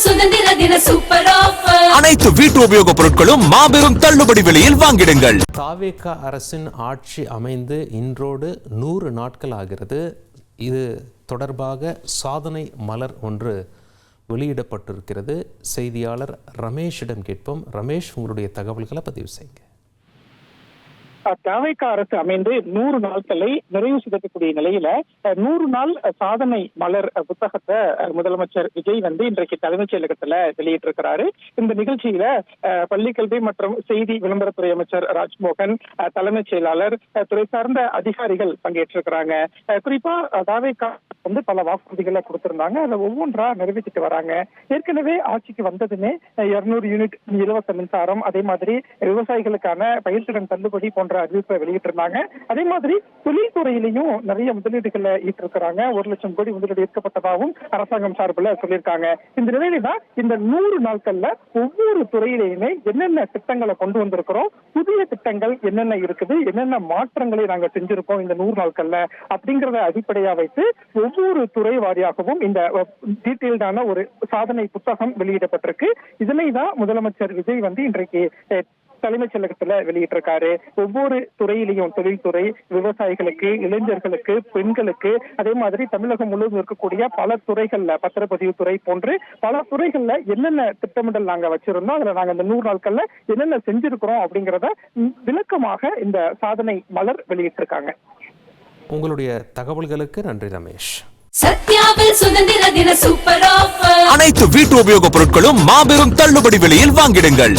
சுதந்திர தின super offer. அனைத்து வீட்டு உபயோகப் பொருட்களும் மாபெரும் தள்ளுபடி விலையில் வாங்கிடுங்கள். தாவேகா அரசின் ஆட்சி அமைந்து இன்றோடு 100 நாட்கள் ஆகிறது. இது தொடர்பாக சாதனை மலர் ஒன்று வெளியிடப்பட்டிருக்கிறது. செய்தியாளர் ரமேஷிடம் கேட்போம். ரமேஷ், உங்களுடைய தகவல்களை பதிவு செய்யுங்க. தாவேகா அரசு அமைந்து 100 நாட்களை நிறைவு செய்யக்கூடிய நிலையில 100 நாள் சாதனை மலர் புத்தகத்தை முதலமைச்சர் விஜய் இன்றைக்கு தலைமைச் செயலகத்துல வெளியிட்டிருக்கிறாரு. இந்த நிகழ்ச்சியில பள்ளிக்கல்வி மற்றும் செய்தி விளம்பரத்துறை அமைச்சர் ராஜ்மோகன், தலைமைச் செயலாளர், துறை சார்ந்த அதிகாரிகள் பங்கேற்றிருக்கிறாங்க. குறிப்பா தாவேகா பல வாக்குறுதிகளை கொடுத்திருந்தாங்க. அதை ஒவ்வொன்றா நிறைவேற்றிட்டு வராங்க. ஏற்கனவே ஆட்சிக்கு வந்ததுமே 200 யூனிட் இலவச மின்சாரம், அதே மாதிரி விவசாயிகளுக்கான பயிர்க்கடன் தள்ளுபடி போன்ற அறிவிப்பை வெளியிட்டிருந்தாங்க. அதே மாதிரி தொழில்துறையிலையும் நிறைய முதலீடுகளை ஈட்டிருக்கிறாங்க. 1 லட்சம் கோடி முதலீடு ஈர்க்கப்பட்டதாகவும் அரசாங்கம் சார்பில் சொல்லியிருக்காங்க. இந்த நிலையில தான் இந்த 100 நாட்கள்ல ஒவ்வொரு துறையிலையுமே என்னென்ன திட்டங்களை கொண்டு வந்திருக்கிறோம், புதிய திட்டங்கள் என்னென்ன இருக்குது, என்னென்ன மாற்றங்களை நாங்க செஞ்சிருக்கோம் இந்த 100 நாட்கள்ல அப்படிங்கறத அடிப்படையா வைத்து ஒவ்வொரு துறை வாரியாகவும் இந்த டீட்டெயில்டான ஒரு சாதனை புத்தகம் வெளியிடப்பட்டிருக்கு. இதனை தான் முதலமைச்சர் விஜய் இன்றைக்கு தலைமைச் செயலகத்துல வெளியிட்டிருக்காரு. ஒவ்வொரு துறையிலையும் தொழில்துறை, விவசாயிகளுக்கு, இளைஞர்களுக்கு, பெண்களுக்கு, அதே மாதிரி தமிழகம் முழுவதும் இருக்கக்கூடிய பல துறைகள்ல, பத்திரப்பதிவு துறை போன்று பல துறைகள்ல என்னென்ன திட்டமிடல் நாங்க வச்சிருந்தோம், அதுல நாங்க இந்த 100 நாட்கள்ல என்னென்ன செஞ்சிருக்கிறோம் அப்படிங்கறத விளக்கமாக இந்த சாதனை மலர் வெளியிட்டிருக்காங்க. உங்களுடைய தகவல்களுக்கு நன்றி ரமேஷ். சத்யாவில் சுதந்திர தின சூப்பர் ஆஃபர். அனைத்து வீட்டு உபயோகப் பொருட்களும் மாபெரும் தள்ளுபடி விலையில் வாங்கிடுங்கள்.